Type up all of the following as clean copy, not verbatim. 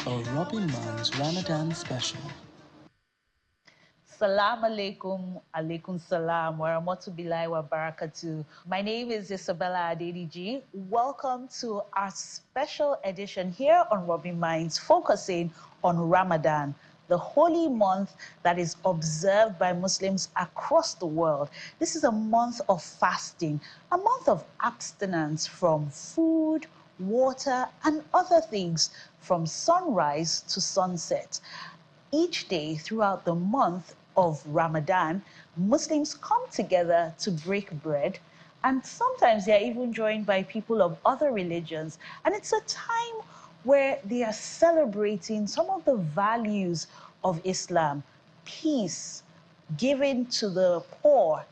for Rubbin Ramadan special. Salam alaikum, alaikum salam, wa rahmatullahi wa barakatuh. My name is Isabella Adeliji. Welcome to our special edition here on Rubbin Minds, focusing on Ramadan, the holy month that is observed by Muslims across the world. This is a month of fasting, a month of abstinence from food, water, and other things from sunrise to sunset. Each day throughout the month of Ramadan, Muslims come together to break bread, and sometimes they are even joined by people of other religions. And it's a time where they are celebrating some of the values of Islam: peace, giving to the poor,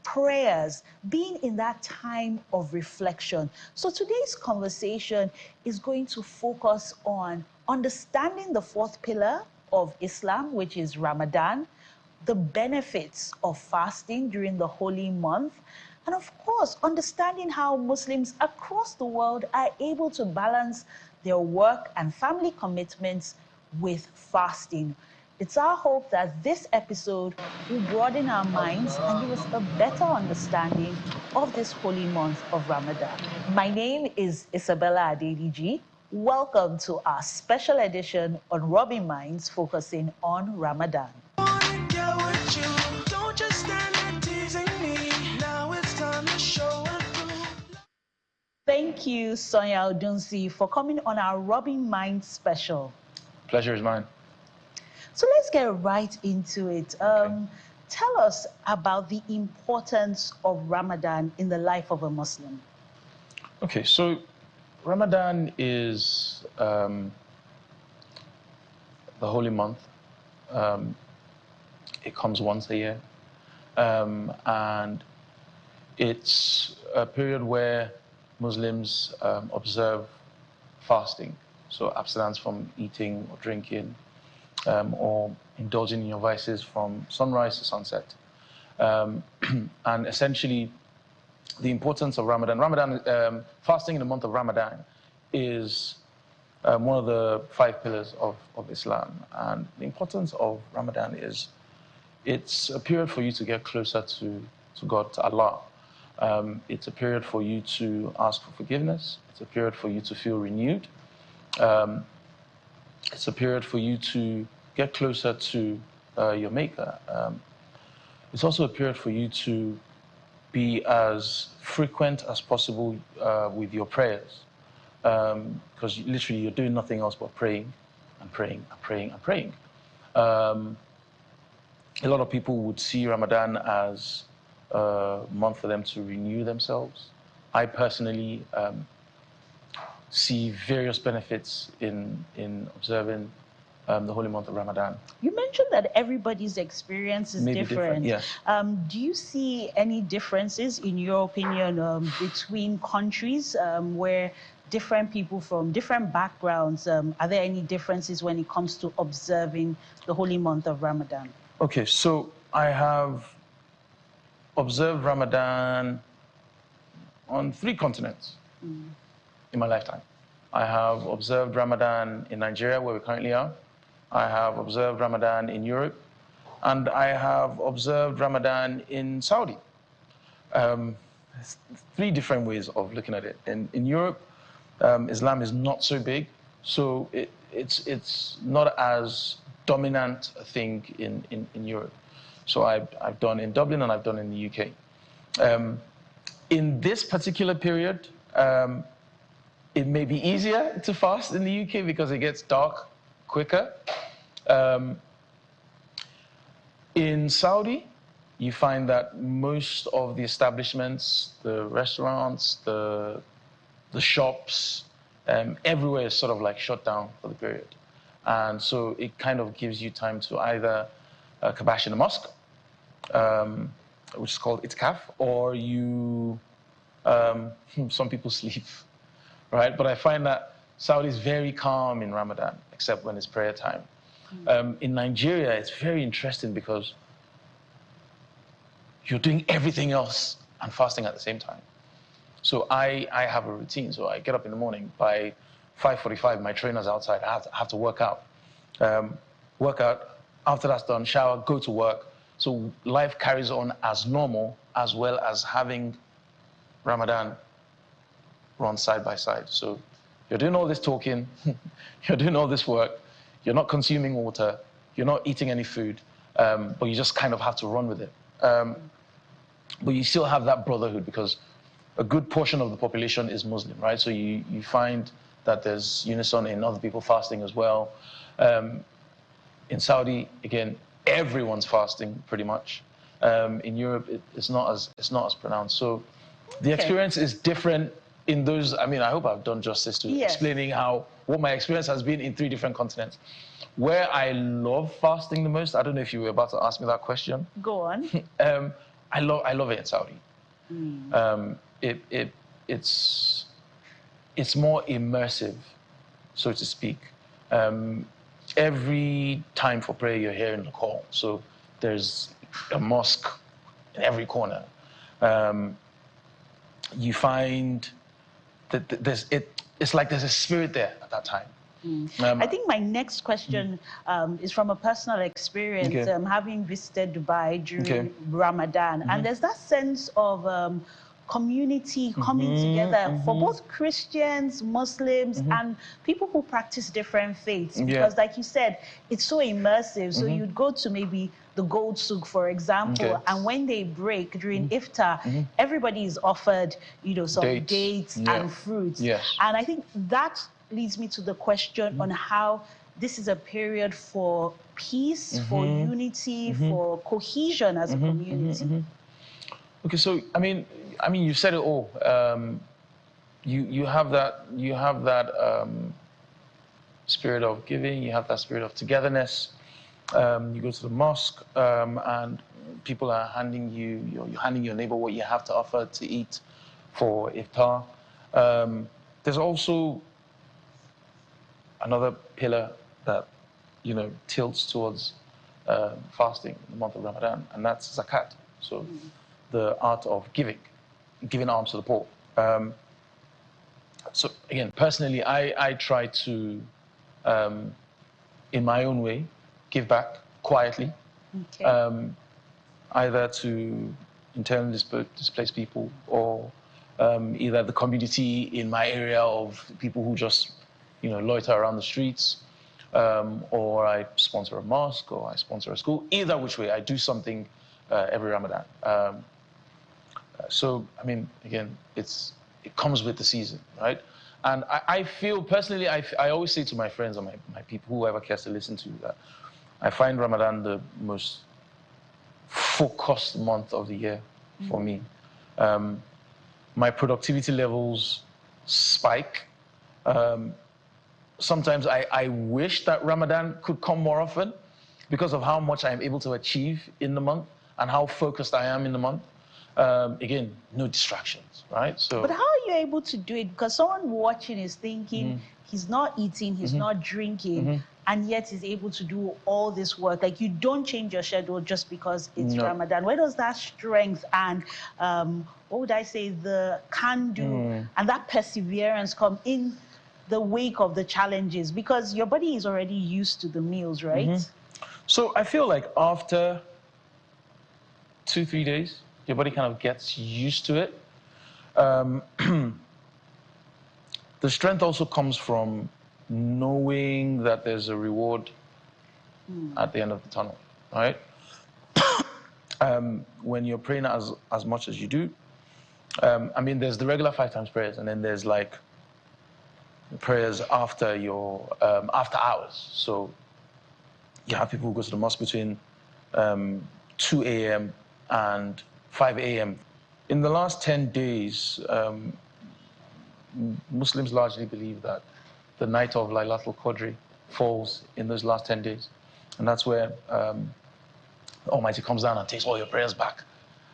prayers, being in that time of reflection. So today's conversation is going to focus on understanding the fourth pillar of Islam, which is Ramadan, the benefits of fasting during the holy month, and of course, understanding how Muslims across the world are able to balance their work and family commitments with fasting. It's our hope that this episode will broaden our minds and give us a better understanding of this holy month of Ramadan. My name is Isabella Adeliji. Welcome to our special edition on Rubbin Minds, focusing on Ramadan. Thank you, Sonia Odunsi, for coming on our Rubbin Minds special. Pleasure is mine. So let's get right into it. Okay. Tell us about the importance of Ramadan in the life of a Muslim. Okay, so Ramadan is the holy month. It comes once a year. And it's a period where Muslims observe fasting, so abstinence from eating or drinking, or indulging in your vices from sunrise to sunset. And essentially, the importance of Ramadan, fasting in the month of Ramadan is one of the 5 pillars of Islam. And the importance of Ramadan is it's a period for you to get closer to God, to Allah. It's a period for you to ask for forgiveness. It's a period for you to feel renewed. It's a period for you to get closer to your Maker. It's also a period for you to be as frequent as possible with your prayers. Because literally you're doing nothing else but praying and praying and praying and praying. A lot of people would see Ramadan as a month for them to renew themselves. I personally see various benefits in observing the holy month of Ramadan. You mentioned that everybody's experience is different. Yes. Do you see any differences, in your opinion, between countries where different people from different backgrounds, are there any differences when it comes to observing the holy month of Ramadan? Okay, so I have observed Ramadan on 3 continents in my lifetime. I have observed Ramadan in Nigeria, where we currently are. I have observed Ramadan in Europe, and I have observed Ramadan in Saudi. 3 different ways of looking at it. In Europe, Islam is not so big, so it's not as dominant a thing in Europe. So I've done in Dublin and I've done in the UK. In this particular period, it may be easier to fast in the UK because it gets dark quicker. In Saudi, you find that most of the establishments, the restaurants, the shops, everywhere is sort of like shut down for the period. And so it kind of gives you time to either kabash in a mosque, which is called itikaf, or you, some people sleep, right? But I find that Saudi is very calm in Ramadan, except when it's prayer time. In Nigeria, it's very interesting because you're doing everything else and fasting at the same time. So I have a routine. So I get up in the morning. By 5:45, my trainer's outside. I have to work out. Work out. After that's done, shower, go to work. So life carries on as normal, as well as having Ramadan run side by side. So you're doing all this talking, you're doing all this work, you're not consuming water, you're not eating any food, but you just kind of have to run with it. But you still have that brotherhood, because a good portion of the population is Muslim, right? So you find that there's unison in other people fasting as well. In Saudi, again, everyone's fasting pretty much. In Europe, it's not as pronounced. So the experience is different in those. I mean, I hope I've done justice to explaining what my experience has been in 3 different continents. Where I love fasting the most, I don't know if you were about to ask me that question. Go on. I love it in Saudi. It's more immersive, so to speak. Every time for prayer, you're hearing the call. So there's a mosque in every corner. You find that it's like there's a spirit there at that time. I think my next question is from a personal experience, having visited Dubai during Ramadan. And there's that sense of community coming together for both Christians, Muslims, and people who practice different faiths. Because like you said, it's so immersive. So you'd go to maybe the Gold Souk, for example, and when they break during iftar, everybody is offered, some dates and fruits. And I think that leads me to the question on how this is a period for peace, for unity, for cohesion as a community. Okay, so I mean, you said it all. You have that spirit of giving. You have that spirit of togetherness. You go to the mosque, and people are handing you're handing your neighbor what you have to offer to eat for iftar. There's also another pillar that tilts towards fasting in the month of Ramadan, and that's zakat. So the art of giving alms to the poor. So again, personally, I try to, in my own way, give back quietly, either to internally displaced people, or either the community in my area of people who just loiter around the streets, or I sponsor a mosque, or I sponsor a school. Either which way, I do something every Ramadan. So, I mean, again, it comes with the season, right? And I feel, personally, I always say to my friends and my people, whoever cares to listen to, that I find Ramadan the most focused month of the year for me. My productivity levels spike. Sometimes I wish that Ramadan could come more often, because of how much I'm able to achieve in the month and how focused I am in the month. Again, no distractions, right? So, but how are you able to do it? Because someone watching is thinking he's not eating, he's not drinking, and yet he's able to do all this work. Like, you don't change your schedule just because it's Ramadan. Where does that strength and, what would I say, the can-do and that perseverance come in the wake of the challenges? Because your body is already used to the meals, right? So I feel like after 2-3 days, your body kind of gets used to it. The strength also comes from knowing that there's a reward at the end of the tunnel, right? When you're praying as much as you do, I mean, there's the regular 5 times prayers, and then there's like prayers after after hours. So you have people who go to the mosque between 2 a.m. and 5 a.m. In the last 10 days, Muslims largely believe that the night of Laylatul Qadr falls in those last 10 days. And that's where the Almighty comes down and takes all your prayers back.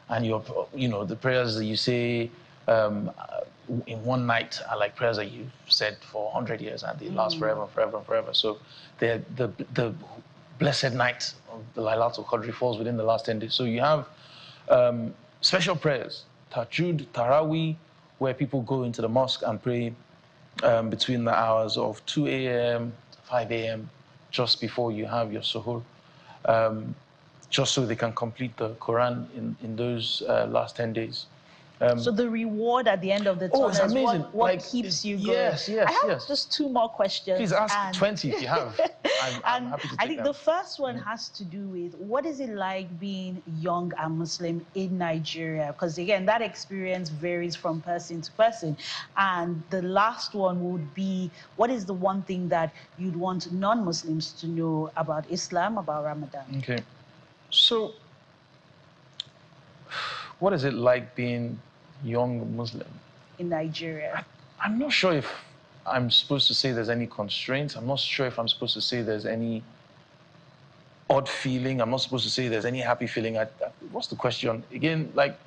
And the prayers that you say in one night are like prayers that you've said for 100 years, and they last forever and forever and forever. So the blessed night of the Laylatul Qadr falls within the last 10 days. So you have special prayers, Tahajjud, Taraweeh, where people go into the mosque and pray between the hours of 2 a.m. to 5 a.m., just before you have your suhoor, just so they can complete the Quran in those last 10 days. So the reward at the end of the tunnel it's is amazing. what keeps you going. Yes, I have yes. just 2 more questions. Please ask 20 if you have. I'm happy to take I think them. the first one has to do with what is it like being young and Muslim in Nigeria? Because again, that experience varies from person to person. And the last one would be, what is the one thing that you'd want non-Muslims to know about Islam, about Ramadan? Okay. So, what is it like being young Muslim in Nigeria? I'm not sure if I'm supposed to say there's any constraints. I'm not sure if I'm supposed to say there's any odd feeling. I'm not supposed to say there's any happy feeling. What's the question? Again, like,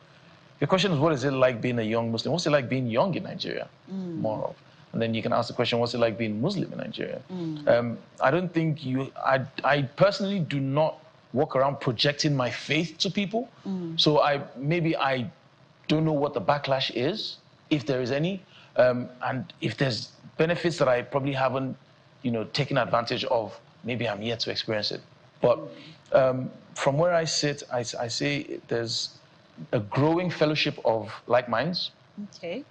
the question is, what is it like being a young Muslim? What's it like being young in Nigeria? More of. And then you can ask the question, what's it like being Muslim in Nigeria? I don't think I personally do not walk around projecting my faith to people. So maybe I don't know what the backlash is, if there is any, and if there's benefits that I probably haven't, taken advantage of, maybe I'm yet to experience it. But from where I sit, I say there's a growing fellowship of like minds. Okay.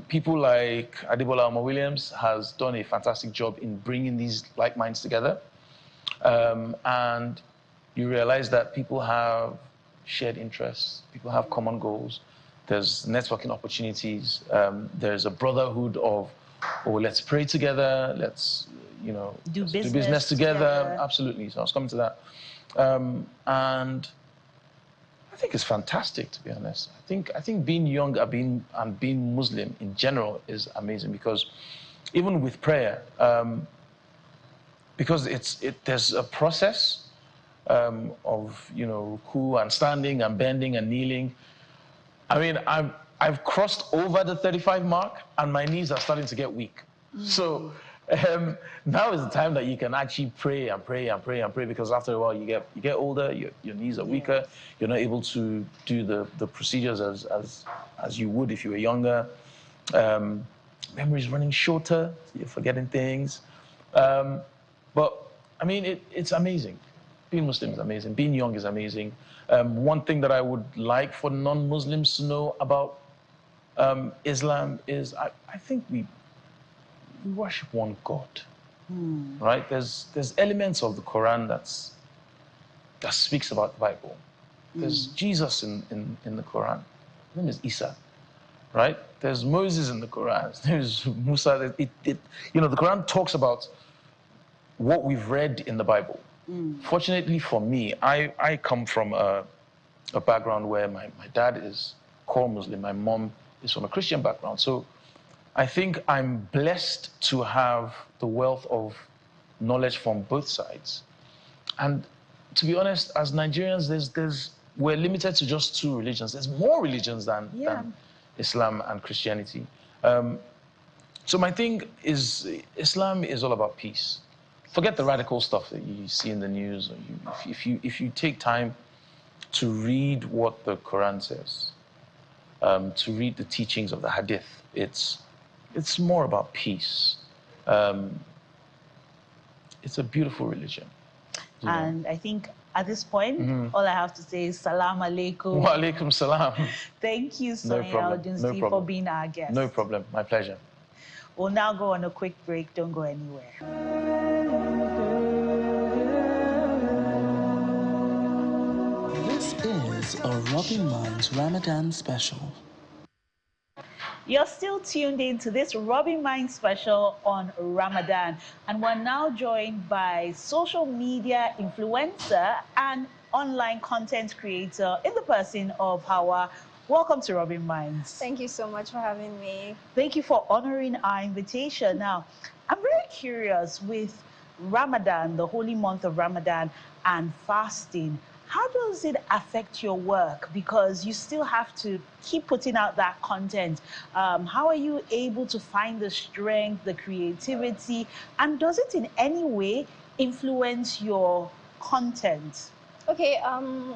People like Adebola Williams has done a fantastic job in bringing these like minds together. And you realize that people have shared interests, people have common goals, there's networking opportunities, there's a brotherhood of, let's pray together, let's, do business together. Absolutely. So I was coming to that. And I think it's fantastic, to be honest. I think being young and being Muslim in general is amazing, because even with prayer, because there's a process of ruku and standing and bending and kneeling. I mean, I've crossed over the 35 mark and my knees are starting to get weak. So now is the time that you can actually pray and pray and pray and pray, because after a while you get older, your knees are weaker, you're not able to do the procedures as you would if you were younger. Memory's running shorter, so you're forgetting things. But I mean, it's amazing. Being Muslim is amazing. Being young is amazing. One thing that I would like for non-Muslims to know about Islam is I think we worship one God, right? There's elements of the Quran that speaks about the Bible. There's Jesus in the Quran. His name is Isa, right? There's Moses in the Quran. There's Musa. The Quran talks about what we've read in the Bible. Fortunately for me, I come from a background where my dad is core Muslim, my mom is from a Christian background. So I think I'm blessed to have the wealth of knowledge from both sides. And to be honest, as Nigerians, we're limited to just 2 religions. There's more religions than Islam and Christianity. So my thing is, Islam is all about peace. Forget the radical stuff that you see in the news. Or if you take time to read what the Quran says, to read the teachings of the Hadith, it's more about peace. It's a beautiful religion. And I think at this point, all I have to say is Salam Alaikum. Wa alaikum salam. Thank you, Sonia Al-Dunsi, for being our guest. No problem. My pleasure. We'll now go on a quick break. Don't go anywhere. This is a Rubbin Minds Ramadan special. You're still tuned in to this Rubbin Minds special on Ramadan, and we're now joined by social media influencer and online content creator in the person of Hawa. Welcome to Rubbin Minds. Thank you so much for having me. Thank you for honoring our invitation. Now, I'm very curious, with Ramadan, the holy month of Ramadan, and fasting, how does it affect your work? Because you still have to keep putting out that content. How are you able to find the strength, the creativity, and does it in any way influence your content? Okay,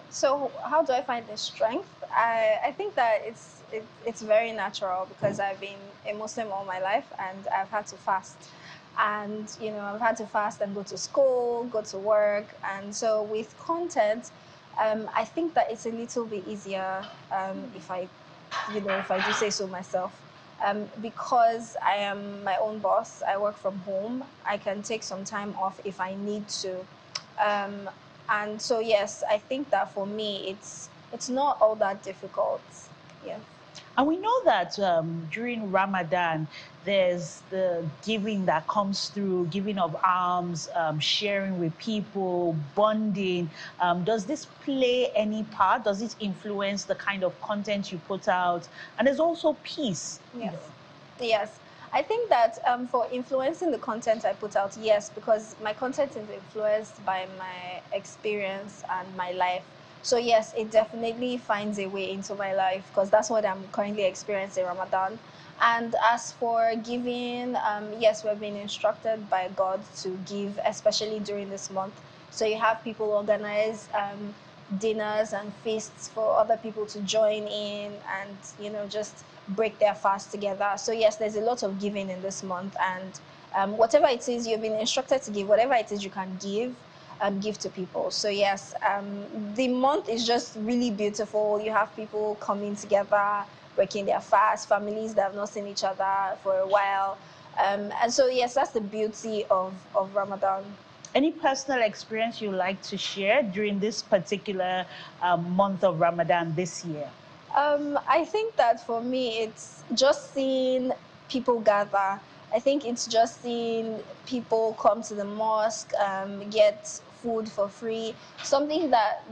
so how do I find the strength? I think that it's very natural because I've been a Muslim all my life and I've had to fast. And, I've had to fast and go to school, go to work. And so with content, I think that it's a little bit easier if I do say so myself. Because I am my own boss, I work from home, I can take some time off if I need to. Um, and so yes, I think that for me it's not all that difficult. Yeah. And we know that during Ramadan, there's the giving that comes through, giving of alms, sharing with people, bonding. Does this play any part? Does it influence the kind of content you put out? And there's also peace. Yes. Yes. I think that for influencing the content I put out, yes, because my content is influenced by my experience and my life. So yes, it definitely finds a way into my life because that's what I'm currently experiencing in Ramadan. And as for giving, yes, we've been instructed by God to give, especially during this month. So you have people organize dinners and feasts for other people to join in and, just break their fast together. So yes, there's a lot of giving in this month. And whatever it is you've been instructed to give, whatever it is you can give to people. So yes, the month is just really beautiful. You have people coming together, breaking their fast, families that have not seen each other for a while. And so yes, that's the beauty of Ramadan. Any personal experience you like to share during this particular month of Ramadan this year? I think that for me, it's just seeing people gather. I think it's just seeing people come to the mosque, get food for free. Something that,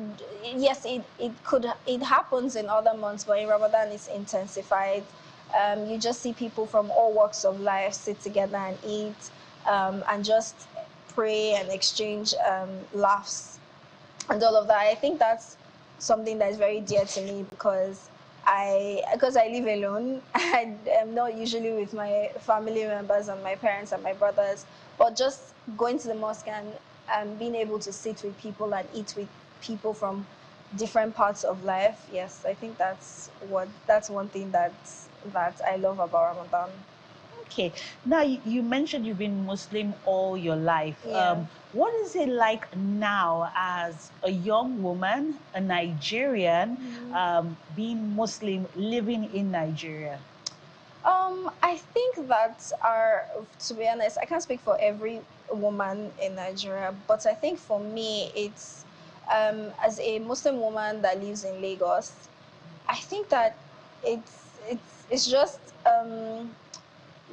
yes, it happens in other months, but in Ramadan it's intensified. You just see people from all walks of life sit together and eat, and just pray and exchange laughs and all of that. I think that's something that is very dear to me because I live alone. I am not usually with my family members and my parents and my brothers, but just going to the mosque and being able to sit with people and eat with people from different parts of life. Yes, I think that's one thing that I love about Ramadan. Okay. Now, you mentioned you've been Muslim all your life. Yeah. What is it like now as a young woman, a Nigerian, being Muslim, living in Nigeria? I think that to be honest, I can't speak for every woman in Nigeria, but I think for me, it's as a Muslim woman that lives in Lagos, I think that it's just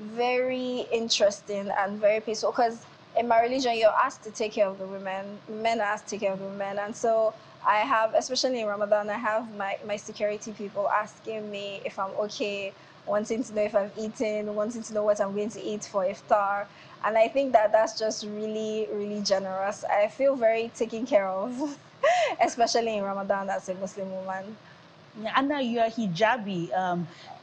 very interesting and very peaceful because in my religion you're asked to take care of the women, men are asked to take care of the women. And so I have, especially in Ramadan, I have my security people asking me if I'm okay, wanting to know if I've eaten, wanting to know what I'm going to eat for iftar. And I think that that's just really, really generous. I feel very taken care of, especially in Ramadan as a Muslim woman. Anna, you're hijabi.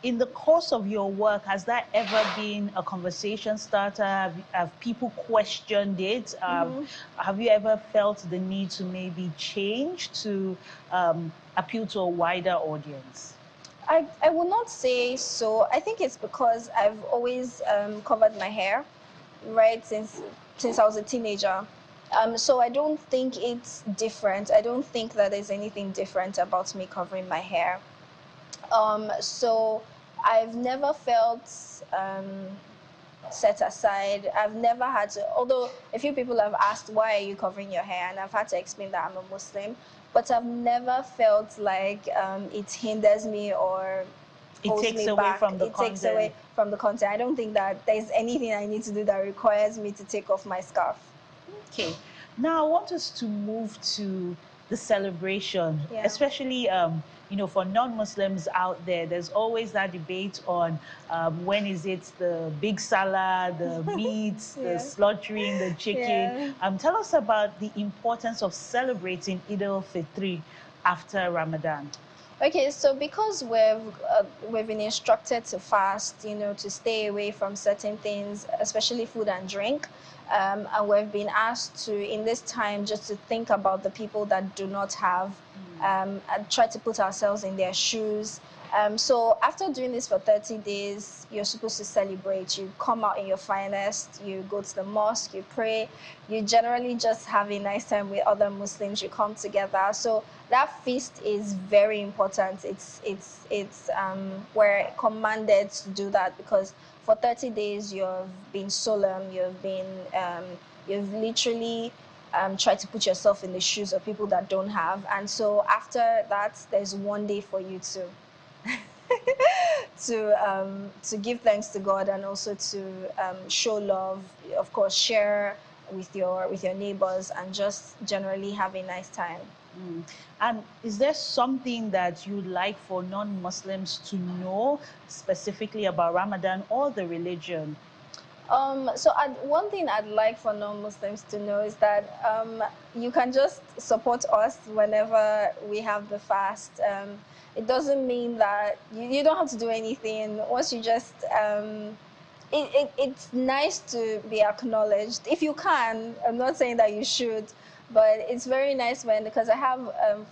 In the course of your work, has that ever been a conversation starter? Have people questioned it? Have you ever felt the need to maybe change to appeal to a wider audience? I will not say so. I think it's because I've always covered my hair, right, since I was a teenager. So I don't think it's different. I don't think that there's anything different about me covering my hair. So I've never felt set aside. I've never had to, although a few people have asked, why are you covering your hair? And I've had to explain that I'm a Muslim. But I've never felt like it hinders me or it takes away from the content. It takes away from the content. I don't think that there's anything I need to do that requires me to take off my scarf. Okay. Now I want us to move to the celebration, especially for non-Muslims out there. There's always that debate on when is it the big salah, the meat, the slaughtering, the chicken. Tell us about the importance of celebrating Eid al-Fitr after Ramadan. Okay, so because we've been instructed to fast, to stay away from certain things, especially food and drink, and we've been asked to, in this time, just to think about the people that do not have, and try to put ourselves in their shoes. So after doing this for 30 days, you're supposed to celebrate. You come out in your finest, you go to the mosque, you pray, you generally just have a nice time with other Muslims, you come together. So that feast is very important. We're commanded to do that because for 30 days you've been solemn, you've literally tried to put yourself in the shoes of people that don't have. And so after that, there's one day for you to to give thanks to God, and also to show love, of course, share with your neighbors, and just generally have a nice time. And is there something that you'd like for non-Muslims to know specifically about Ramadan or the religion? So one thing I'd like for non-Muslims to know is that you can just support us whenever we have the fast. It doesn't mean that you don't have to do anything. Once you just, it's nice to be acknowledged. If you can, I'm not saying that you should, but it's very nice because I have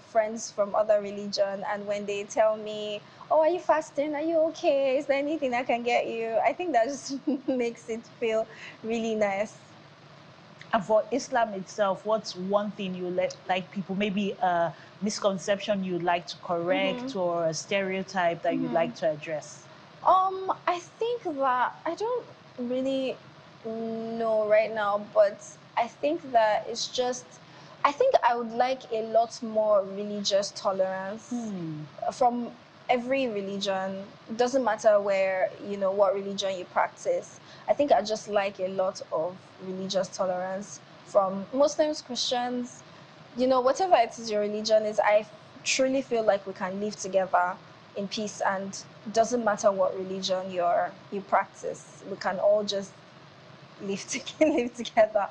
friends from other religion, and when they tell me, oh, are you fasting? Are you okay? Is there anything I can get you? I think that just makes it feel really nice. And for Islam itself, what's one thing you like people, maybe a misconception you'd like to correct, or a stereotype that you'd like to address? I think that I don't really know right now, but I think that it's just, I think I would like a lot more religious tolerance from every religion. It doesn't matter where, what religion you practice. I think I just like a lot of religious tolerance from Muslims, Christians, whatever it is your religion is. I truly feel like we can live together in peace, and it doesn't matter what religion you practice. We can all just live together.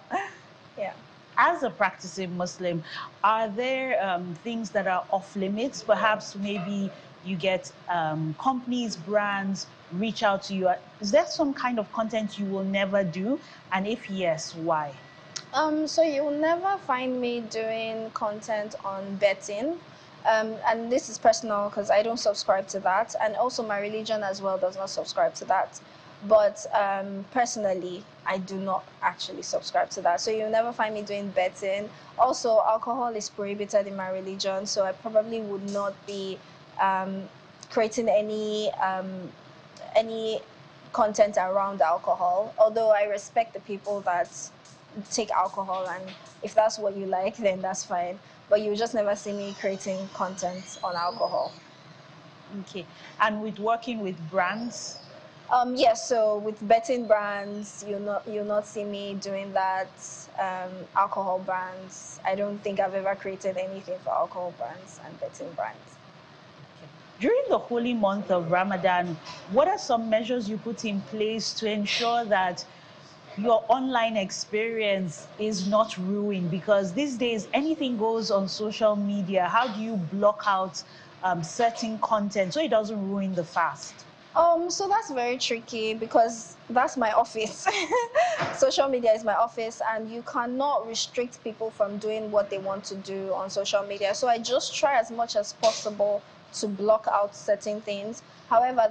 Yeah. As a practicing Muslim, are there things that are off limits? Perhaps maybe you get companies, brands reach out to you. Is there some kind of content you will never do? And if yes, why? So you'll never find me doing content on betting. And this is personal because I don't subscribe to that. And also my religion as well does not subscribe to that. But personally, I do not actually subscribe to that. So you'll never find me doing betting. Also, alcohol is prohibited in my religion, so I probably would not be creating any content around alcohol. Although I respect the people that take alcohol, and if that's what you like, then that's fine. But you just never see me creating content on alcohol. Okay. And with working with brands? Yes, so with betting brands, you'll not see me doing that. Alcohol brands, I don't think I've ever created anything for alcohol brands and betting brands. Okay. During the holy month of Ramadan, what are some measures you put in place to ensure that your online experience is not ruined? Because these days anything goes on social media. How do you block out certain content so it doesn't ruin the fast? So that's very tricky because that's my office. Social media is my office, and you cannot restrict people from doing what they want to do on social media. So I just try as much as possible to block out certain things. However,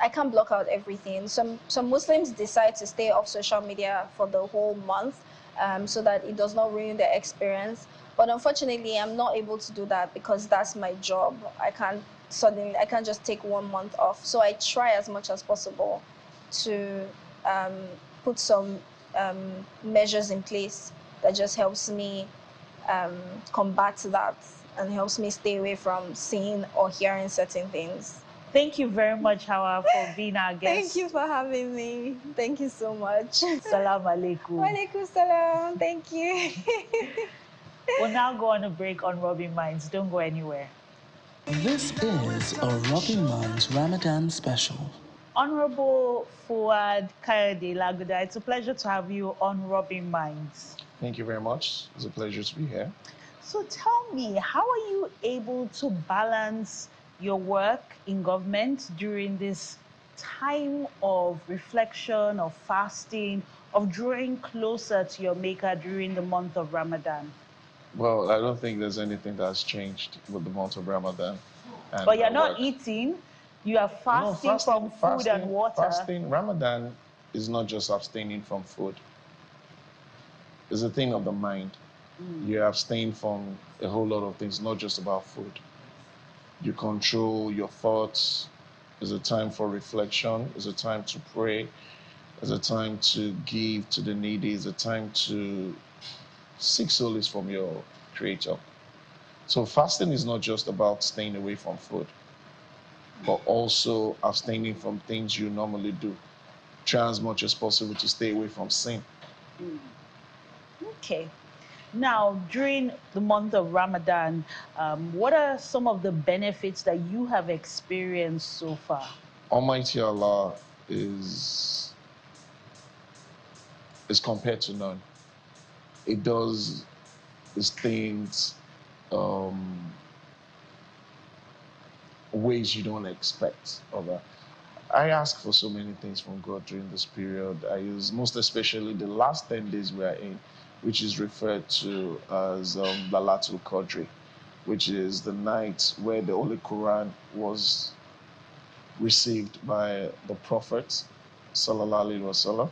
I can't block out everything. Some Muslims decide to stay off social media for the whole month, so that it does not ruin their experience. But unfortunately, I'm not able to do that because that's my job. I can't just take 1 month off. So I try as much as possible to put some measures in place that just helps me combat that and helps me stay away from seeing or hearing certain things. Thank you very much, Hawa, for being our guest. Thank you for having me. Thank you so much. Salam alaikum. Wa alaikum salam. Thank you. We'll now go on a break on Rubbin Minds. Don't go anywhere. This is a Rubbin Minds Ramadan special. Honorable Fuad Kayode Lagoda, it's a pleasure to have you on Rubbin Minds. Thank you very much. It's a pleasure to be here. So tell me, how are you able to balance your work in government during this time of reflection, of fasting, of drawing closer to your Maker during the month of Ramadan? Well, I don't think there's anything that's changed with the month of Ramadan. And But you're my not work. eating, you are No, fasting from food and water. fasting. Ramadan is not just abstaining from food. It's a thing of the mind. You abstain from a whole lot of things, not just about food. You control your thoughts. It's a time for reflection. It's a time to pray. It's a time to give to the needy. It's a time to seek solace from your Creator. So fasting is not just about staying away from food, but also abstaining from things you normally do. Try as much as possible to stay away from sin. Okay. Now, during the month of Ramadan, what are some of the benefits that you have experienced so far? Almighty Allah is compared to none. It does its things ways you don't expect of that. I ask for so many things from God during this period. I use most especially the last 10 days we are in, which is referred to as Lalatul Qadri, which is the night where the Holy Quran was received by the Prophet, Sallallahu Alaihi Wasallam.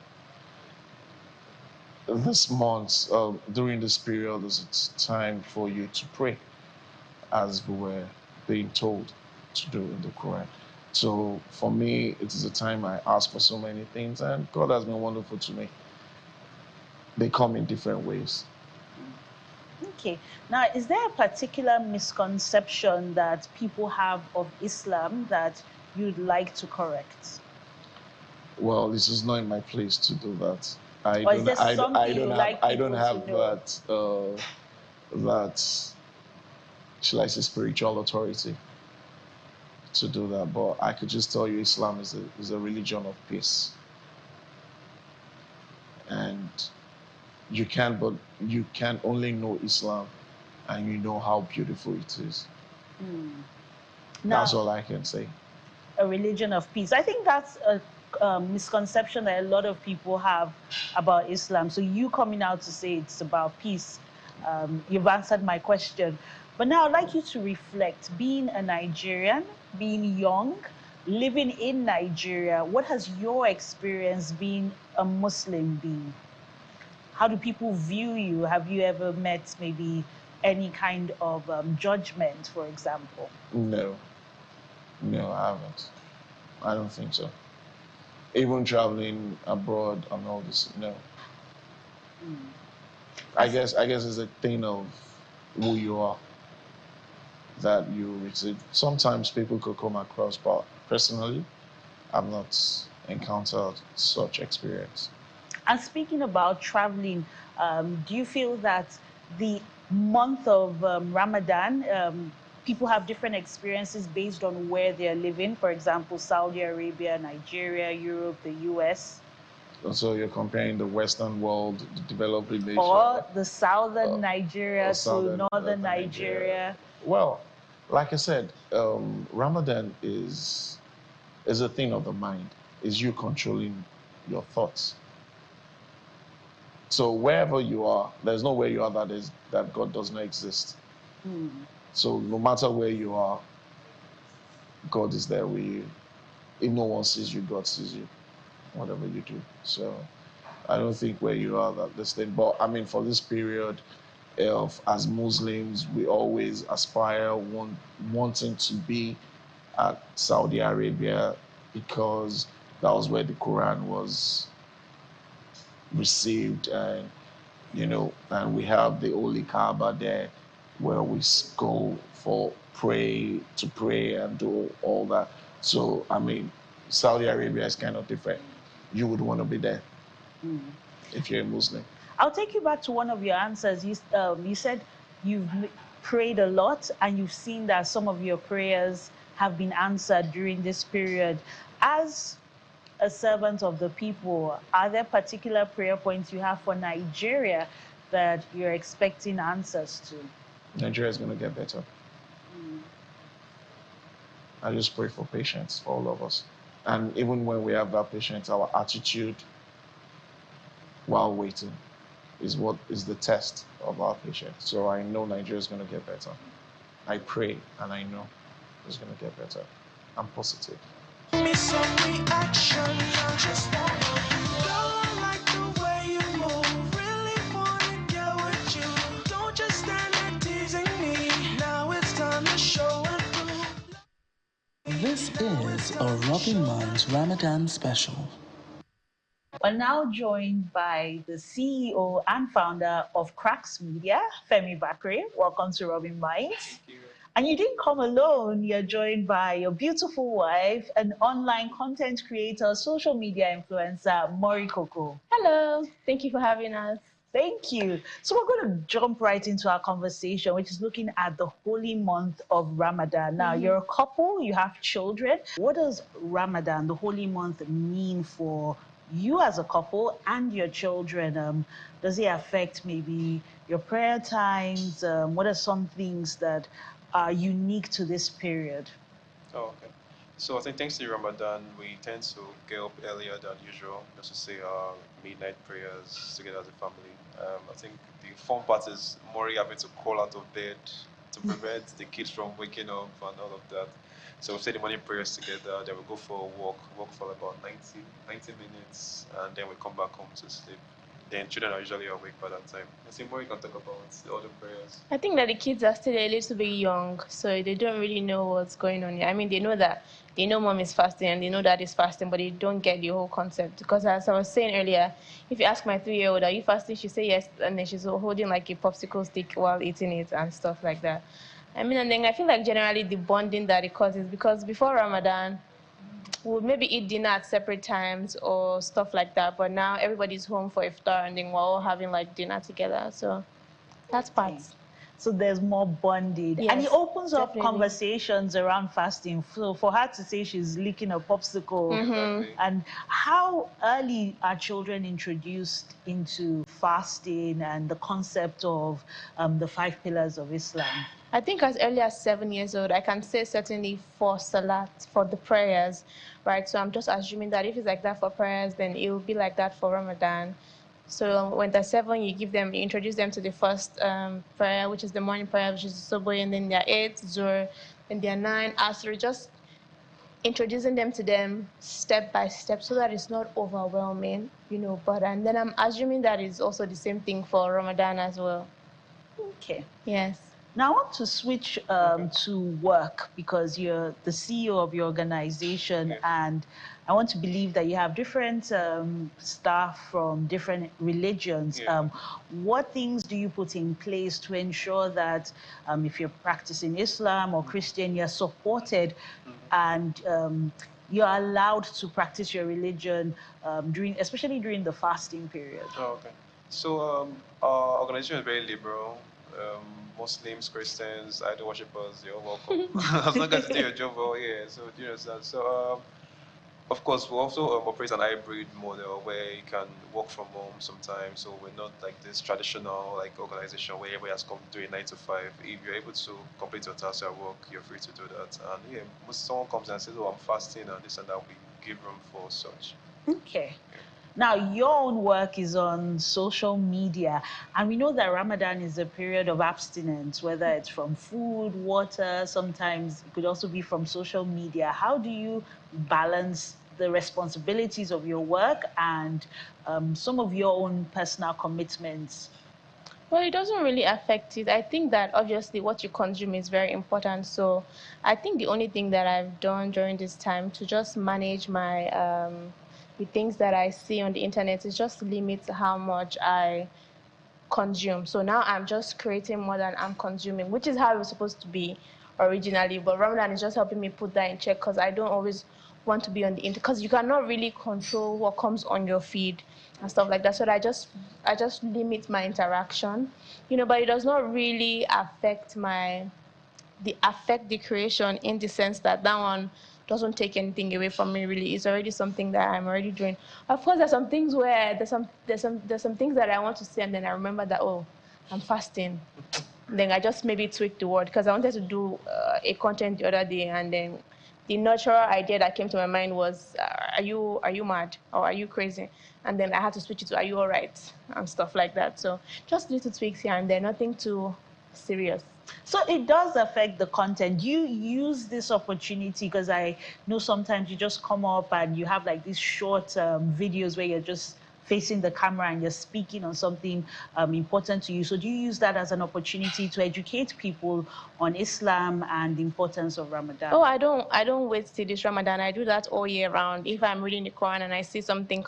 This month, during this period, is it's time for you to pray, as we were being told to do in the Quran. So for me, it is a time I ask for so many things, and God has been wonderful to me. They come in different ways. Okay. Now, is there a particular misconception that people have of Islam that you'd like to correct? Well, this is not in my place to do that. I Or is don't. there something I you'd don't have. like I don't people have to know? that. That. Shall I say spiritual authority to do that? But I could just tell you, Islam is a religion of peace, and you can only know Islam, and you know how beautiful it is. That's Now, all I can say. a religion of peace. I think that's a misconception that a lot of people have about Islam. So you coming out to say it's about peace, you've answered my question. But now I'd like you to reflect, being a Nigerian, being young, living in Nigeria, what has your experience being a Muslim been? How do people view you? Have you ever met maybe any kind of judgment, for example? No, I haven't. I don't think so. Even traveling abroad and all this, no. I guess it's a thing of who you are that you receive. Sometimes people could come across, but personally, I've not encountered such experience. And speaking about traveling, do you feel that the month of Ramadan, people have different experiences based on where they're living? For example, Saudi Arabia, Nigeria, Europe, the US? So you're comparing the Western world, the developing nation, or the southern Nigeria southern, to northern Nigeria? Well, like I said, Ramadan is a thing of the mind. Is you controlling your thoughts. So wherever you are, there's nowhere you are that God does not exist. So no matter where you are, God is there with you. If no one sees you, God sees you, whatever you do. So I don't think where you are that this thing. But I mean, for this period of as Muslims, we always aspire wanting to be at Saudi Arabia because that was where the Quran was received, and and we have the Holy Kaaba there, where we go for pray and do all that. So I mean, Saudi Arabia is kind of different. You would want to be there if you're a Muslim. I'll take you back to one of your answers. You said you've prayed a lot and you've seen that some of your prayers have been answered during this period. As a servant of the people, are there particular prayer points you have for Nigeria that you're expecting answers to? Nigeria is going to get better. I just pray for patience for all of us. And even when we have that patience, our attitude while waiting is what is the test of our patience. So I know Nigeria is going to get better. I pray and I know it's going to get better. I'm positive. Me some reaction, just don't like the way you move. Really wanna get with you. Don't just stand there teasing me. Now it's time to show and prove. This is a Rubbin Minds Ramadan special. We're now joined by the CEO and founder of Cracks Media, Femi Bakre. Welcome to Rubbin Minds. Thank you. And you didn't come alone. You're joined by your beautiful wife, an online content creator, social media influencer, Mori Coco. Hello, thank you for having us. Thank you. So we're going to jump right into our conversation, which is looking at the holy month of Ramadan. Now, you're a couple, you have children. What does Ramadan, the holy month, mean for you as a couple and your children? Does it affect maybe your prayer times? What are some things that are unique to this period? Oh, okay. So I think thanks to Ramadan, we tend to get up earlier than usual just to say our midnight prayers together as a family. I think the fun part is Mori having to crawl out of bed to prevent the kids from waking up and all of that. So we say the morning prayers together, then we go for a walk for about 90 minutes, and then we come back home to sleep. Then children are usually awake by that time. I think Mori can talk about all the prayers. I think that the kids are still a little bit young, so they don't really know what's going on here. I mean, they know mom is fasting and they know dad is fasting, but they don't get the whole concept. Because as I was saying earlier, if you ask my 3-year-old, are you fasting? She say yes, and then she's holding like a popsicle stick while eating it and stuff like that. I mean, and then I feel like generally the bonding that it causes, because before Ramadan, we'll maybe eat dinner at separate times or stuff like that, but now everybody's home for iftar and then we're all having like dinner together, so that's part. So there's more bonding. Yes, and it opens up definitely. Conversations around fasting. So for her to say she's licking a popsicle, Exactly. and how early are children introduced into fasting and the concept of the 5 pillars of Islam? I think as early as 7 years old, I can say certainly for Salat, for the prayers, right? So I'm just assuming that if it's like that for prayers, then it will be like that for Ramadan. So when they're 7, you introduce them to the first prayer, which is the morning prayer, which is Soboy, and then they're 8, Zuhr, and they're 9, Asr, just introducing them to them step by step so that it's not overwhelming, but and then I'm assuming that is also the same thing for Ramadan as well. Okay. Yes. Now I want to switch to work, because you're the CEO of your organization, and I want to believe that you have different staff from different religions. What things do you put in place to ensure that if you're practicing Islam or Christian, you're supported and you're allowed to practice your religion especially during the fasting period? Oh, okay. So our organization is very liberal. Muslims, Christians, idol worshippers, you're welcome. As long as you do your job well, yeah. So do you understand? So of course, we also operate an hybrid model where you can work from home sometimes. So we're not like this traditional organization where everybody has come to do a 9 to 5. If you're able to complete your tasks at work, you're free to do that. And yeah, someone comes and says, "Oh, I'm fasting," and this and that, we give room for such. Okay. Now, your own work is on social media, and we know that Ramadan is a period of abstinence, whether it's from food, water, sometimes it could also be from social media. How do you balance the responsibilities of your work and some of your own personal commitments? Well, it doesn't really affect it. I think that obviously what you consume is very important. So I think the only thing that I've done during this time to just manage my the things that I see on the internet is just limit how much I consume. So now I'm just creating more than I'm consuming, which is how it was supposed to be originally. But Ramadan is just helping me put that in check, because I don't always want to be on the internet, because you cannot really control what comes on your feed and stuff like that. So I just limit my interaction, but it does not really affect the creation, in the sense that one doesn't take anything away from me. Really, it's already something that I'm already doing. Of course, there's some things where there's some things that I want to say, and then I remember that, oh, I'm fasting. Then I just maybe tweak the word, because I wanted to do a content the other day, and then the natural idea that came to my mind was, are you mad or are you crazy? And then I had to switch it to, are you all right? And stuff like that. So just little tweaks here and there, nothing too serious. So it does affect the content. You use this opportunity because I know sometimes you just come up and you have like these short videos where you're just facing the camera and you're speaking on something important to you. So do you use that as an opportunity to educate people on Islam and the importance of Ramadan? Oh, I don't wait till this Ramadan. I do that all year round. If I'm reading the Quran and I see something,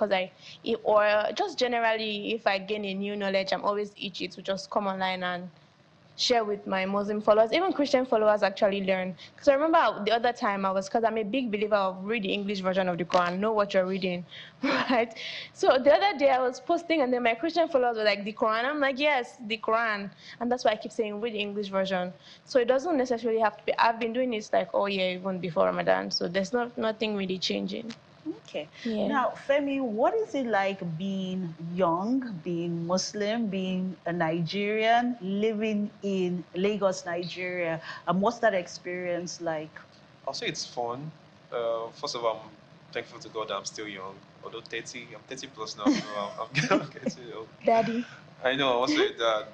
or just generally, if I gain a new knowledge, I'm always itchy to just come online and share with my Muslim followers. Even Christian followers actually learn. Because I remember the other time because I'm a big believer of read the English version of the Quran, know what you're reading, right? So the other day I was posting and then my Christian followers were like, the Quran? I'm like, yes, the Quran. And that's why I keep saying read the English version. So it doesn't necessarily have to be, I've been doing this like all year, even before Ramadan. So there's nothing really changing. Okay. Yeah. Now, Femi, what is it like being young, being Muslim, being a Nigerian, living in Lagos, Nigeria? What's that experience like? I'll say it's fun. First of all, I'm thankful to God that I'm still young. Although 30, I'm 30 plus now, so I'm getting old. Daddy. I know. I want to say that.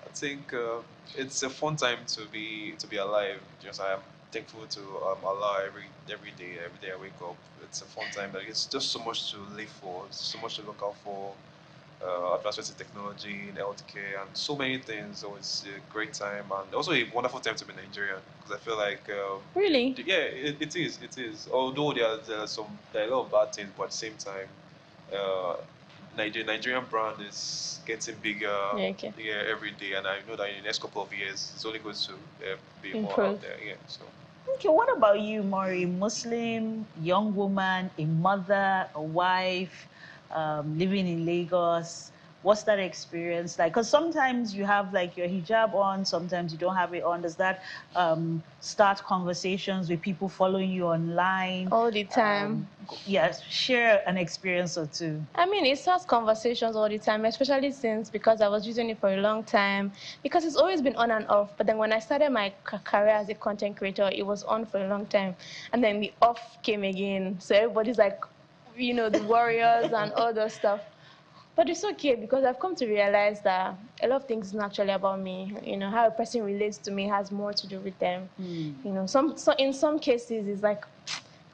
I think it's a fun time to be alive. Just I am thankful to Allah every day. Every day I wake up. It's a fun time. Like it's just so much to live for. So much to look out for. Advancements in technology, in healthcare, and so many things. So it's a great time and also a wonderful time to be Nigerian because I feel like Really? yeah, it is. It is. Although there are a lot of bad things, but at the same time, Nigerian brand is getting bigger Okay. every day, and I know that in the next couple of years, it's only going to be more Improve. out there. Yeah. So. Okay, what about you, Maury? Muslim, young woman, a mother, a wife, living in Lagos. What's that experience like? Because sometimes you have like your hijab on, sometimes you don't have it on. Does that start conversations with people following you online? All the time. Yes, share an experience or two. I mean, it starts conversations all the time, especially because I was using it for a long time. Because it's always been on and off. But then when I started my career as a content creator, it was on for a long time. And then the off came again. So everybody's like, the warriors and all those stuff. But it's okay because I've come to realize that a lot of things is not actually about me. How a person relates to me has more to do with them. In some cases, it's like,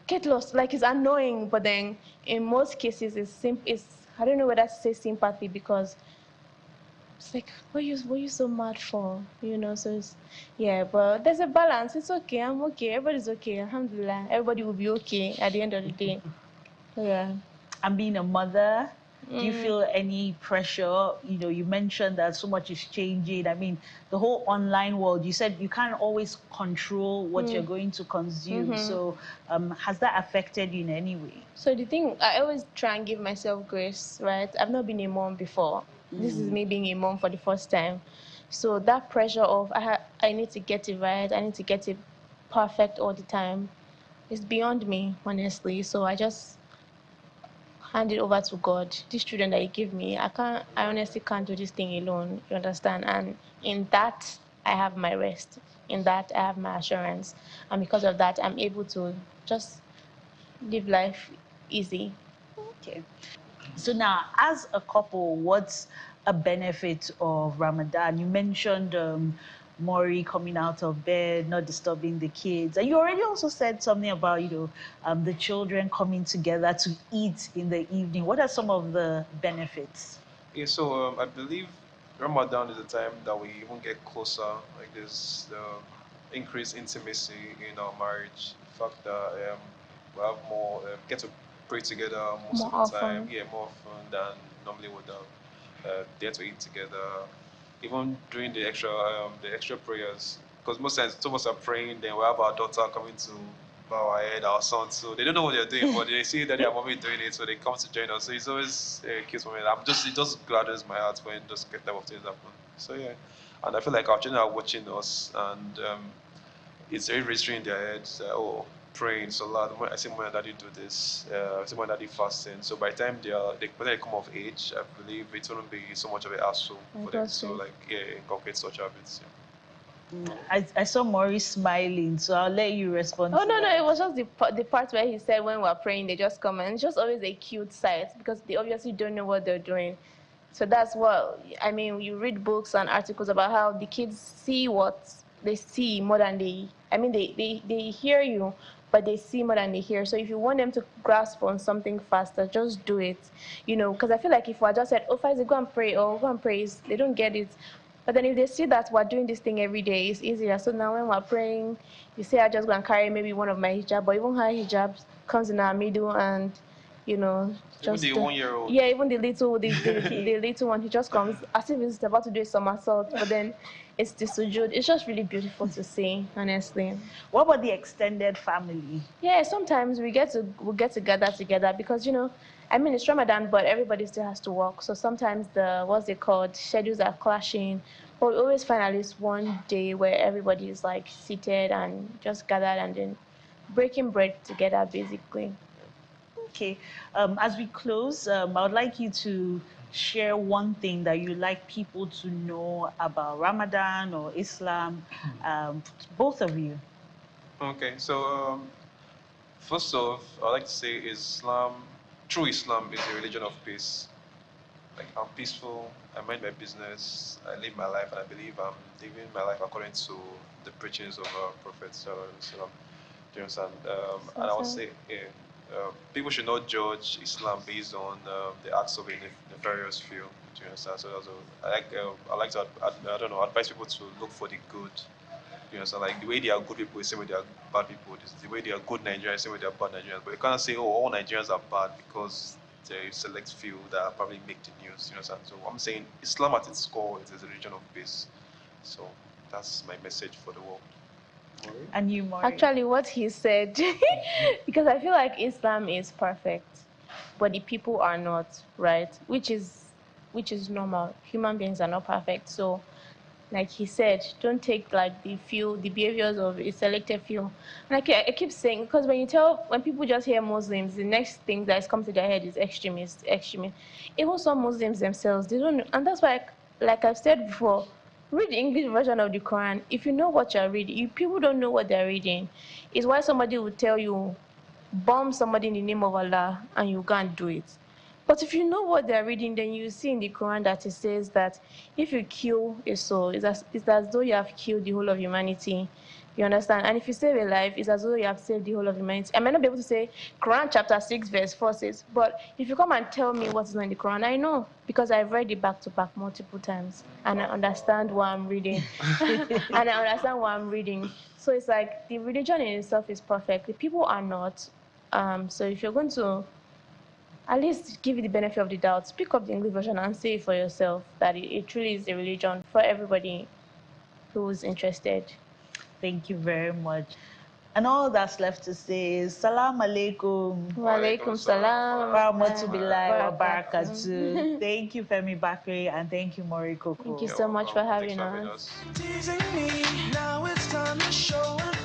get lost. Like it's annoying, but then in most cases, it's I don't know whether to say sympathy because it's like, what are you so mad for? So it's, yeah, but there's a balance. It's okay. I'm okay. Everybody's okay. Alhamdulillah. Everybody will be okay at the end of the day. Yeah. And being a mother, do you feel any pressure? You mentioned that so much is changing. I mean, the whole online world, you said you can't always control what you're going to consume. So has that affected you in any way? So the thing, I always try and give myself grace, right? I've not been a mom before. This is me being a mom for the first time. So that pressure of I need to get it right, I need to get it perfect all the time, is beyond me, honestly. So I just hand it over to God. These children that He gave me, I honestly can't do this thing alone. You understand? And in that, I have my rest. In that, I have my assurance. And because of that, I'm able to just live life easy. Okay. So now, as a couple, what's a benefit of Ramadan? You mentioned Maury coming out of bed, not disturbing the kids. And you already also said something about, the children coming together to eat in the evening. What are some of the benefits? Yeah, so I believe Ramadan is a time that we even get closer. Like there's increased intimacy in our marriage. The fact that we have more get to pray together most More of the often. time. Yeah, more often than normally would dare to eat together. Even during the extra prayers, because most times some of us are praying, then we have our daughter coming to bow our head, our son, so they don't know what they're doing, but they see that their mommy doing it, so they come to join us. So it's always cute for me. It just gladdens my heart when those type of things happen. So yeah, and I feel like our children are watching us, and it's very registering in their heads. Praying so loud. I see my daddy do this. I see my daddy fasting. So by the time when they come of age, I believe it won't be so much of a hassle for them. So like inculcate such habits. Yeah. I saw Maurice smiling, so I'll let you respond. Oh, to no, that. it was just the part where he said when we're praying, they just come, and it's just always a cute sight because they obviously don't know what they're doing. So that's what, I mean, you read books and articles about how the kids see what they see more than they hear you, but they see more than they hear. So if you want them to grasp on something faster, just do it, because I feel like if I just said, oh, Faizi, go and pray, or go and praise, they don't get it. But then if they see that we're doing this thing every day, it's easier. So now when we're praying, you say I just go and carry maybe one of my hijab, but even her hijab comes in our middle and, just Even the 1-year-old. yeah, even the the little one, he just comes as if he's about to do a somersault, but then it's the sujood. It's just really beautiful to see, honestly. What about the extended family? Yeah, sometimes we get to gather together because I mean it's Ramadan, but everybody still has to work. So sometimes what's it called, schedules are clashing. But we always find at least one day where everybody is like seated and just gathered and then breaking bread together, basically. Okay, as we close, I would like you to share one thing that you like people to know about Ramadan or Islam, both of you. Okay, so first off, I'd like to say true Islam is a religion of peace. Like, I'm peaceful, I mind my business, I live my life, and I believe I'm living my life according to the preachings of our Prophet. Do you understand? And I would say, people should not judge Islam based on the acts of a nefarious few. Do you understand? So also, I like to, I don't know, advise people to look for the good. You understand? Like, the way they are good people is the same way they are bad people. The way they are good Nigerians is the same way they are bad Nigerians. But you can't say, oh, all Nigerians are bad because there is select few that probably make the news. You understand? So I'm saying Islam at its core is a religion of peace. So that's my message for the world. And you, Maureen? Actually, what he said, because I feel like Islam is perfect, but the people are not, right? Which is normal. Human beings are not perfect. So like he said, don't take like the behaviors of a selected few. Like I keep saying, because when people just hear Muslims, the next thing that comes to their head is extremist. Even some Muslims themselves, they don't know. And that's why, like I've said before, read the English version of the Quran. If you know what you're reading, if people don't know what they're reading, it's why somebody would tell you, bomb somebody in the name of Allah, and you can't do it. But if you know what they're reading, then you see in the Quran that it says that if you kill a soul, it's as though you have killed the whole of humanity. You understand? And if you save a life, it's as though you have saved the whole of humanity. I might not be able to say Quran chapter 6 verse 4 says, but if you come and tell me what's in the Quran, I know because I've read it back to back multiple times and I understand what I'm reading. And I understand what I'm reading. So it's like the religion in itself is perfect. The people are not. So if you're going to at least give you the benefit of the doubt, pick up the English version and say for yourself that it truly is a religion for everybody who's interested. Thank you very much. And all that's left to say is Salam alaikum. Wa alaikum salam. Rahmatullahi wa barakatuh. Thank you, Femi Bakri, and thank you, Mori Koko. Thank you so much for having us. Teasing me, now it's time to show and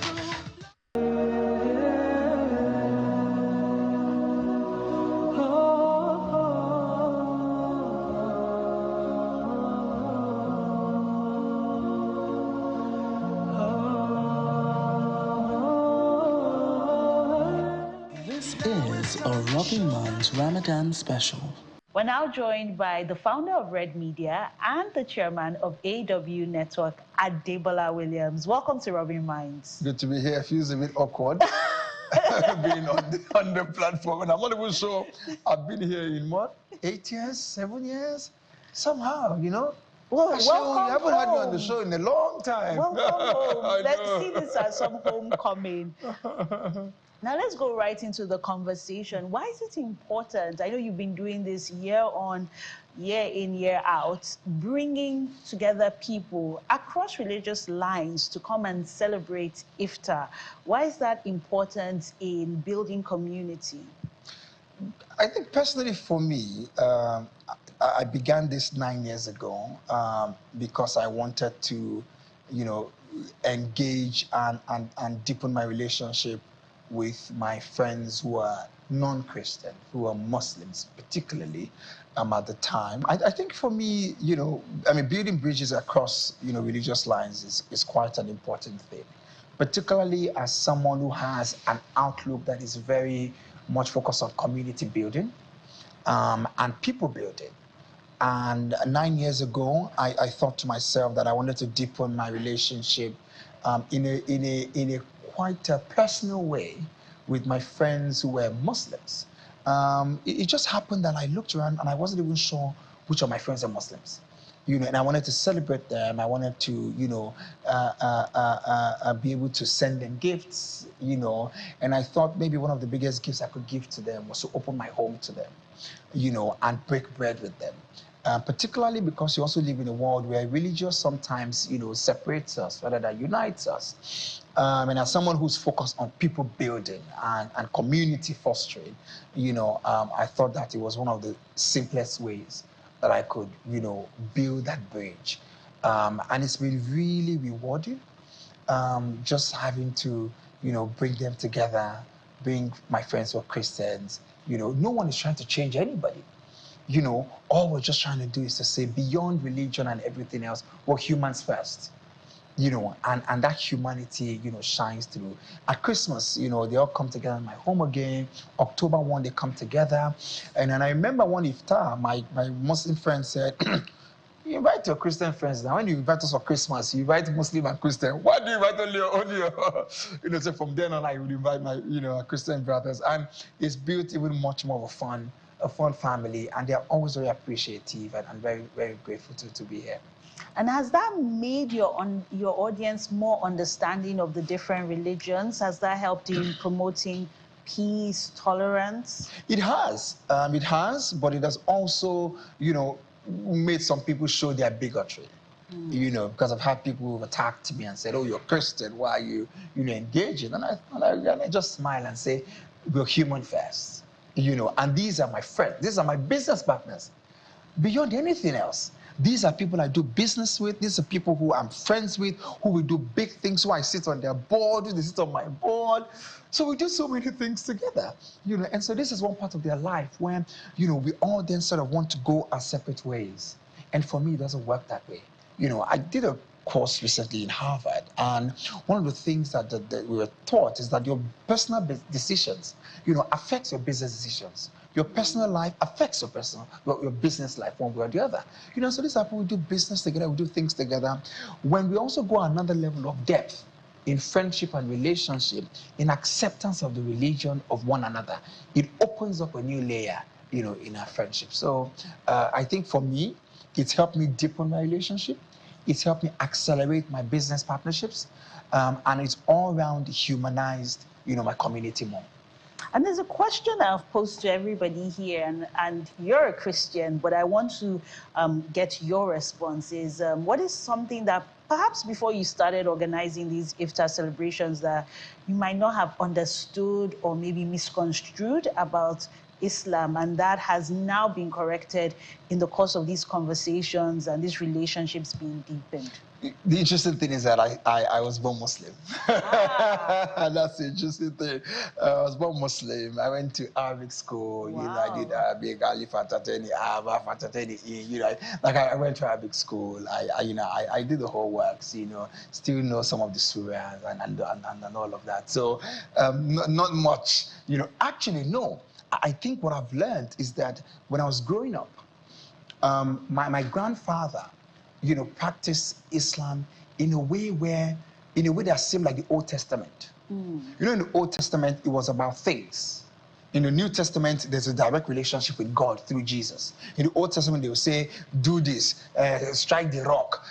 This is a Rubbin Man's Ramadan special. We're now joined by the founder of Red Media and the chairman of AW Network, Adebola Williams. Welcome to Rubbin Minds. Good to be here. It feels a bit awkward being on the platform. And I'm not even sure I've been here in what, 8 years, 7 years? Somehow, Well, Actually, welcome you haven't had me on the home. show in a long time. Welcome home. I Let's know. see this as some homecoming. Now let's go right into the conversation. Why is it important? I know you've been doing this year on, year in, year out, bringing together people across religious lines to come and celebrate Iftar. Why is that important in building community? I think personally for me, I began this 9 years ago because I wanted to, engage and deepen my relationship with my friends who are non-Christian, who were Muslims, particularly at the time. I think for me, building bridges across, religious lines is quite an important thing, particularly as someone who has an outlook that is very much focused on community building and people building. And 9 years ago, I thought to myself that I wanted to deepen my relationship in a quite a personal way with my friends who were Muslims. It just happened that I looked around and I wasn't even sure which of my friends are Muslims. And I wanted to celebrate them. I wanted to, be able to send them gifts, and I thought maybe one of the biggest gifts I could give to them was to open my home to them, and break bread with them. Particularly because you also live in a world where religion sometimes, separates us rather than unites us. And as someone who's focused on people building and community fostering, I thought that it was one of the simplest ways that I could, build that bridge. And it's been really rewarding, just having to, bring them together, bring my friends who are Christians. No one is trying to change anybody. All we're just trying to do is to say beyond religion and everything else, we're humans first. And that humanity, shines through. At Christmas, they all come together in my home again. October 1, they come together. And then I remember one iftar, my Muslim friend said, you invite your Christian friends now. When you invite us for Christmas, you invite Muslim and Christian. Why do you invite only your so from then on, I would invite my, Christian brothers. And it's built even much more of a fun family. And they're always very appreciative and very, very grateful to be here. And has that made your audience more understanding of the different religions? Has that helped in promoting peace, tolerance? It has, but it has also, made some people show their bigotry. Because I've had people who've attacked me and said, "Oh, you're Christian. Why are you, engaging?" And I just smile and say, "We're human first." And these are my friends. These are my business partners. Beyond anything else, these are people I do business with. These are people who I'm friends with, who will do big things, who I sit on their board, who they sit on my board. So we do so many things together, and so this is one part of their life when, we all then sort of want to go our separate ways. And for me, it doesn't work that way. I did a course recently in Harvard, and one of the things that we were taught is that your personal decisions, affects your business decisions. Your personal life affects your business life one way or the other. So this is how we do business together, we do things together. When we also go another level of depth in friendship and relationship, in acceptance of the religion of one another, it opens up a new layer, in our friendship. So I think for me, it's helped me deepen my relationship. It's helped me accelerate my business partnerships. And it's all around humanized, my community more. And there's a question I've posed to everybody here, and you're a Christian, but I want to get your response. Is what is something that perhaps before you started organizing these iftar celebrations that you might not have understood or maybe misconstrued about Islam, and that has now been corrected in the course of these conversations and these relationships being deepened? The interesting thing is that I was born Muslim. And that's the interesting thing. I was born Muslim. I went to Arabic school. Wow. I did Arabic, Alif, Fatateni, Aba, Fatateni, I went to Arabic school. I did the whole works, still know some of the surahs and all of that. So not much, actually, no. I think what I've learned is that when I was growing up, my grandfather, practiced Islam in a way that seemed like the Old Testament. In the Old Testament, it was about things. In the New Testament, there's a direct relationship with God through Jesus. In the Old Testament, they will say, do this, strike the rock,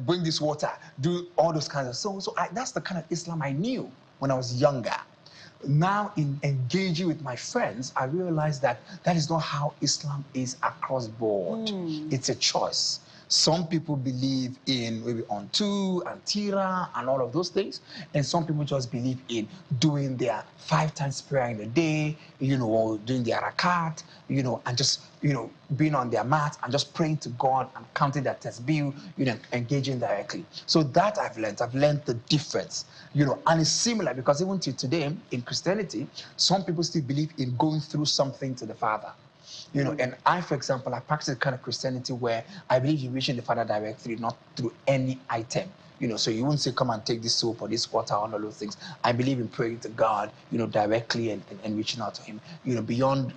bring this water, do all those kinds of. So that's the kind of Islam I knew when I was younger. Now, in engaging with my friends, I realized that is not how Islam is across board. It's a choice. Some people believe in maybe unto and tira and all of those things, and some people just believe in doing their 5 times prayer in a day, or doing their rakat, and just being on their mat and just praying to God and counting their tasbih, engaging directly. So that I've learned the difference, and it's similar because even to today in Christianity, some people still believe in going through something to the Father. And I, for example, I practice a kind of Christianity where I believe in reaching the Father directly, not through any item. So you wouldn't say, come and take this soap or this water and all those things. I believe in praying to God, directly and reaching out to Him, beyond,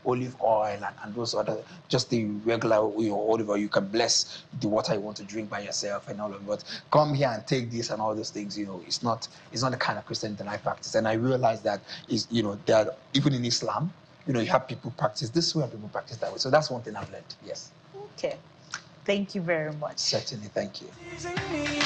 olive oil and those other, just the regular, olive oil. You can bless the water you want to drink by yourself and all of it. But come here and take this and all those things, it's not the kind of Christianity that I practice. And I realize that that even in Islam, you have people practice this way and people practice that way. So that's one thing I've learned. Yes. Okay. Thank you very much. Certainly. Thank you.